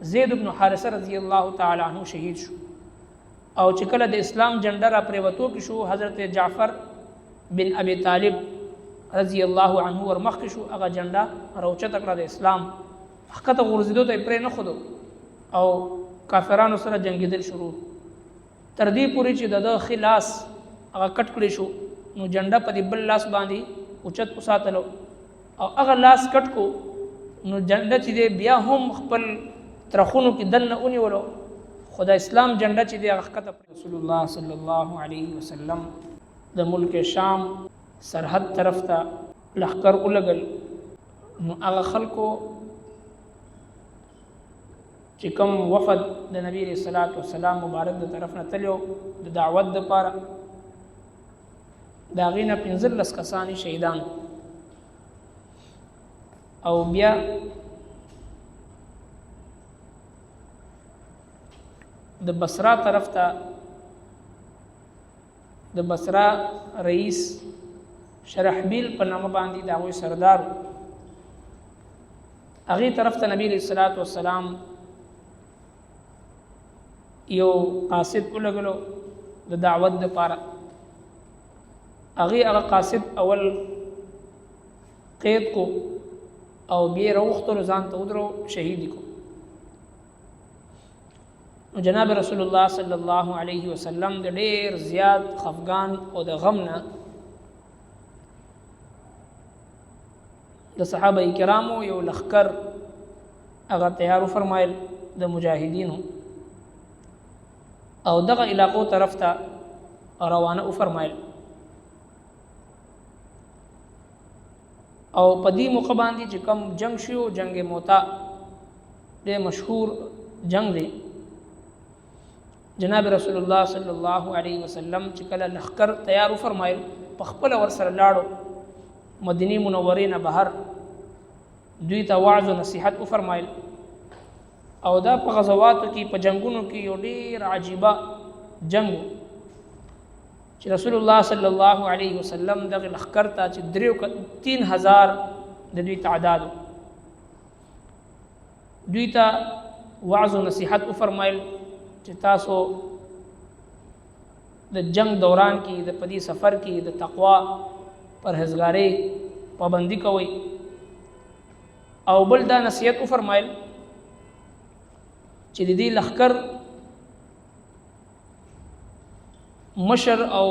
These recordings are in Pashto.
زید بن حارثه رضی الله تعالی عنہ شهید شو. او چې کله د اسلام جنډه را پریوتو کې شو، حضرت جعفر بن ابي طالب رضی الله عنه ورمخ کې شو، هغه جنډه راوچت کړه د اسلام حقیقت غورځیدو ته پرې نه خودو او کافرانو سره جنگیدل شروع تر دې پورې چې د خلاص هغه کټ کړی شو، نو جنډه په دې بل لاس باندې اوچت وساتلو او هغه لاس کټ کو، نو جنډه چې بیا هم خپل ترخونو کې دنه ونیولو، خدا اسلام جنډه چې دی هغه کته رسول الله صلی الله علیه وسلم د ملک شام سرحد طرف ته لخر ولګل. نو هغه خلکو چې کوم وفد د نبی رسول الله والسلام مبارک د طرف نه تلو د دعوت لپاره، دا غینه 15 کسانی شهیدان او بیا د بصره طرف ته د بصره رئیس شرحبیل په نامه باندې دا وی سردار، هغه طرف ته نبی صلی الله علیه وسلم یو قاصد ولګلو د دعوت لپاره. هغه قاصد اول قید کو او بیا روختلو ځان ته ودرو شهید کو. جناب رسول الله صلی الله علیه وسلم د ډیر زیات خفغان او د غم نه د صحابه کرامو یو لخر هغه تیار فرمایل د مجاهدینو او دغه علاقو طرف ته روانه فرمایل. او په دې موقع باندې چې کوم جنگ شو، جنگ موتا ډېر مشهور جنگ دی. جناب رسول الله صلی الله علیه وسلم چې کله لخر تیار فرمایل، په خپل ور سره لاړو مدینه منوره نه بهر دوی ته وعظ او نصیحت فرمایل. او دا په غزواتو کې په جنگونو کې یو ډیر عجیبه جنگ چې رسول الله صلی الله علیه وسلم دغه لخر ته چې 3000 د دوی تعداد دوی ته وعظ او نصیحت فرمایل چې تاسو د جنگ دوران کې د پدی سفر کې د تقوا پرهیزګاری پابندي کوئ. او بل دا نصیحت فرمایل چې د دې لخر مشر او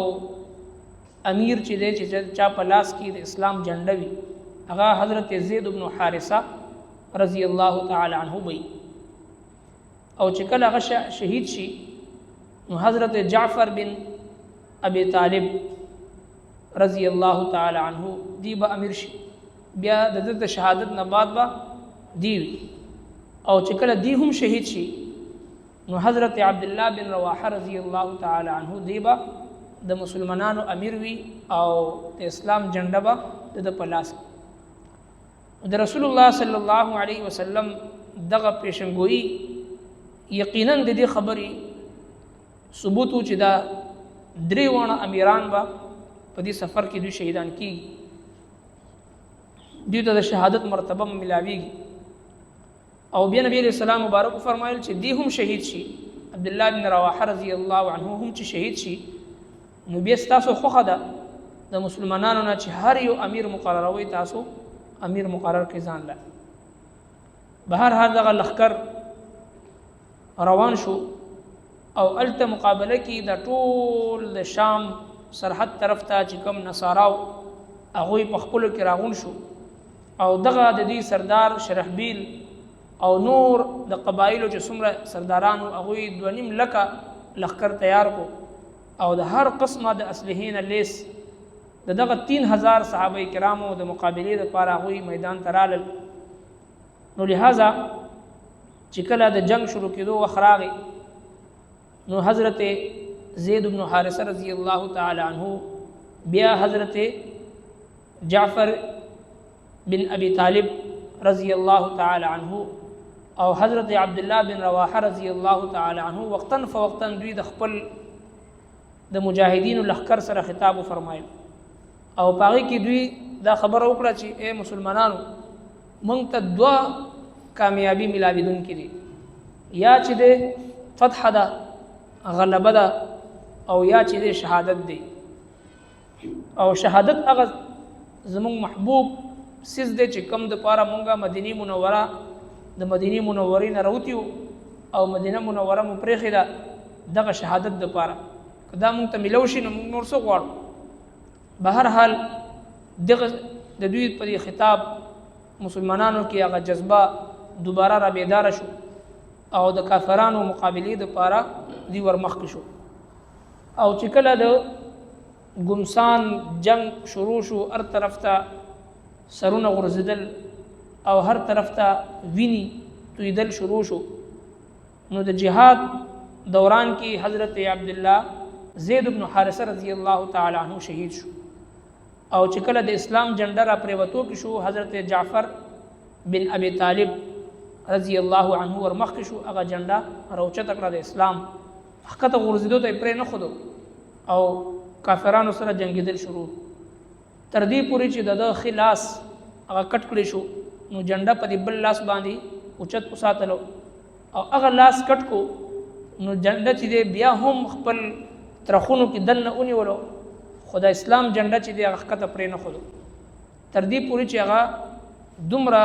امیر چې دی چې چا په لاس کې د اسلام جنډه وي، هغه حضرت زید بن حارثه رضی الله تعالی عنه وي. او چې کله هغه شهید شي، نو حضرت جعفر بن ابي طالب رضی الله تعالی عنه دی به امیر شي، بیا د شهادت نه بعد به دی وي. او چې کله دی هم شهید شي، نو حضرت عبد الله بن رواحه رضی الله تعالی عنه دی به د مسلمانانو امیر وي او د اسلام جنډه به د پلاس. د رسول الله صلی الله علیه وسلم دغه پیشنګوئی یقینا د دې خبرې ثبوت چې دا درې وانه امیران به په دې سفر کې دوی شهیدان کیږي، دوی ته د شهادت مرتبه ملاویږي. او بیا نبی علیہ السلام مبارک فرمایل چې دی هم شهید شي، عبد الله بن رواحه رضی الله عنه هم چې شهید شي، نو بیا تاسو خوخه ده د مسلمانانو نه چې هر یو امیر مقرروي، تاسو امیر مقرر کې ځان لا. بهر هر دغه لخر روان شو او الته مقابله کې د ټول د شام سرحد طرف ته چې کوم نصاراو هغه په خپل کې راغون شو. او دغه د دې سردار شرحبیل او نور د قبایلو چې څومره سردارانو هغه 2.5 لکه لخر تیار کو او د هر قسمه د اسلحې نه لیس دغه 3000 صحابه کرامو د مقابله لپاره هغه میدان ترالل. نو لہذا چې کله د جنگ شروع کېدو وخراغي، نو حضرت زید بن حارثه رضی الله تعالی عنہ بیا حضرت جعفر بن ابي طالب رضی الله تعالی عنہ او حضرت عبد الله بن رواحه رضی الله تعالی عنہ وقتن فوقتن دوی د خپل د مجاهدینو لخر سره خطاب فرمایل. او پاره کې دوی دا خبر وکړه چې اے مسلمانانو، مونږ ته 2 کامیابی ملاویدون کړي. یا چې د فتح ده غلبه ده او یا چې د شهادت دی. او شهادت هغه زمونږ محبوب سیز دی چې کم د پاره مونږه مدینه منوره د مدینه منورې نه راوتیو او مدینه منوره مو پرېښې ده دغه شهادت د پاره که دا مونږ ته میلو شي نو مونږ نور څه غواړو. به هر حال دغه د دوی په دې خطاب مسلمانانو کې هغه جذبه دوباره را بیداره شو او د کافرانو مقابلې د پاره دی ورمخکې شو. او چې کله د ګمسان جنگ شروع شو هر طرف ته سرونه غورځېدل او هر طرف ته ویني تویدل شروع شو نو د جهاد دوران کې حضرت عبدالله زید بن حارثه رضی الله تعالی عنہ شهید شو. او چې کله د اسلام جنډه را پریوتو کې شو حضرت جعفر بن ابي طالب رضی الله عنه ورمخکې شو هغه جنډه راوچته کړه د اسلام حقیقت غورځېدو ته پرې نه ښودو او کافرانو سره جنګېدل شروع تر دې پورې چې د ښي لاس هغه کټ کړی شو نو جنډه په دې بل لاس باندې اوچت وساتلو او هغه لاس کټ کو نو جنډه چې دی بیا هم خپل ترخونو کې دننه ونیولو خو د اسلام جنډه چې دی هغه ښکته پرې نه ښودو تر دې پورې چې هغه دومره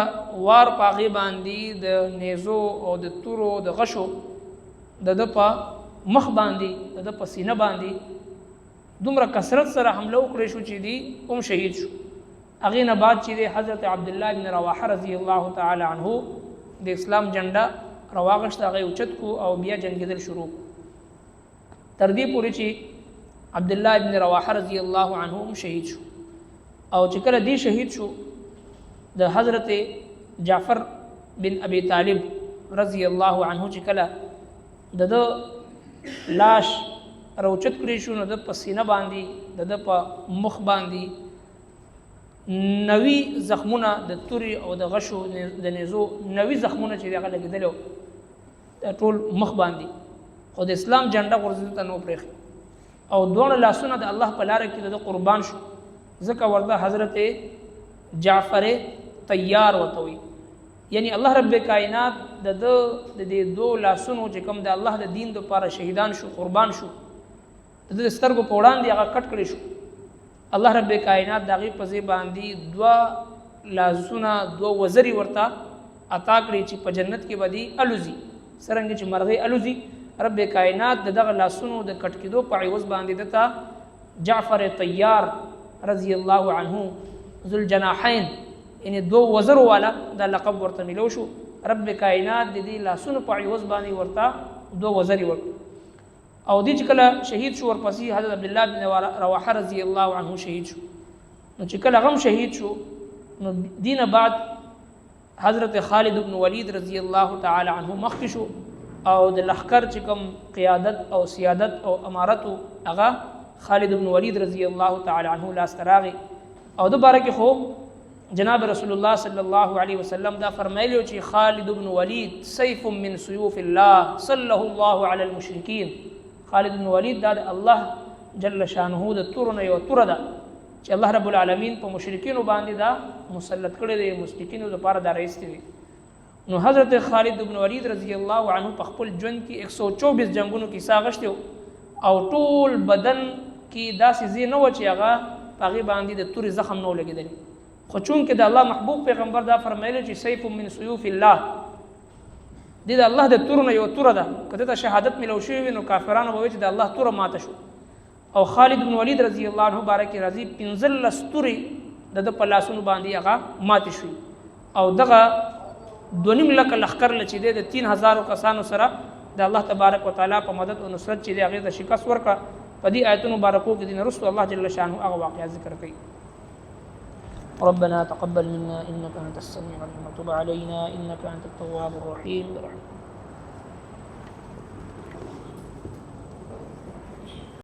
وار په هغې باندې د نیزو او د تورو د غشو د ده په مخ باندې د ده په سینه باندې دومره کثرت سره حمله وکړی شو چې دی هم شهید شو. هغې نه بعد چې دی حضرت عبدالله بن رواحه رضی الله تعالی عنه د اسلام جنډه راواغشته هغه اوچت کو او بیا جنګېدل شروع تر دې پورې چې عبدالله بن رواحه رضی الله عنه هم شهید شو. او چې کله دی شهید شو د حضرت جعفر بن ابي طالب رضی الله عنه چې کله د لاش راوچت کړی شو نو د په سینه باندې د په مخ باندې 90 زخمونه د توري او د غشو د نیزو 90 زخمونه چې هغه لګېدلو ټول مخ باندې خو د اسلام جنډه غورځېدو ته نو پرېښې او دواړه لاسونه د الله په لاره کې د قربان شو ځکه ورته حضرت جعفر طیار ورته وي یعنی الله رب کائنات د دې دو لاسونو چې کوم د الله د دین لپاره شهیدان شو قربان شو د سترګو په وړاندې هغه کټ کړی شو الله رب کائنات د هغې په ځای باندې دوه لاسونه دوه وزرې ورته عطا کړي چې په جنت کې به دي الوزي څرنګه چې مرغۍ الوزي رب کائنات د دغه لاسونو د کټ کېدو په عوض باندې دته جعفر طیار رضی الله عنه ذوالجناحین یعنی دو وزرو والا دا لقب ورته ملو شو. رب کائنات د دې لاسونو په عوض باندې ورته دو وزرې ورکړي او دی چې کله شهید شو ورپسې حضرت عبدالله بن رواحه رضی الله عنه شهید شو. نو چې کله غم شهید شو نو دین بعد حضرت خالد بن ولید رضی الله تعالی عنه مخکې شو او د لښکر چې کوم قیادت او سیادت او امارت هغه خالد بن ولید رضی الله تعالی عنه لاس ته راغی او د باره کې خو جناب رسول الله صلی الله علیه وسلم دا فرمایلی چې خالد بن ولید سیف من سیوف الله صله الله علی المشرکین خالد بن ولید دا الله جل شانه د تورونه یو توره ده چې الله رب العالمین په مشرکینو باندې دا مسلط کړی دی مشرکینو لپاره دا رایستی دی. نو حضرت خالد بن ولید رضی الله عنه په خپل ژوند کې 124 جنگونو کې حصه اخیستی او ټول بدن کې داسې ځای نه و چې هغه په هغې باندې د تورې زخم نه و لګېدلی خو چونکې د الله محبوب پیغمبر دا فرمایلی چې سیف من سیوف الله دې د الله د تورو نه یو توره ده که دته شهادت میلو شوی وي نو کافرانو به وایي چې د الله توره ماته شو. او خالد بن ولید رضی الله عنه باره کې راځي 15 تورې د ده په لاسونو باندې هغه ماتې شوي او دغه 2.5 لکه لښکر چې دی د 3000 کسانو سره د الله تبارک وتعالی په مدد او نصرت چې دی هغې ته شکست ورکړه. په دې آیتونو مبارکو کې دین رسول الله جل شانه هغه واقعات ذکر کوي. ربنا تقبل منا إنك أنت السميع العليم وتب علينا إنك أنت التواب الرحيم برحمتك.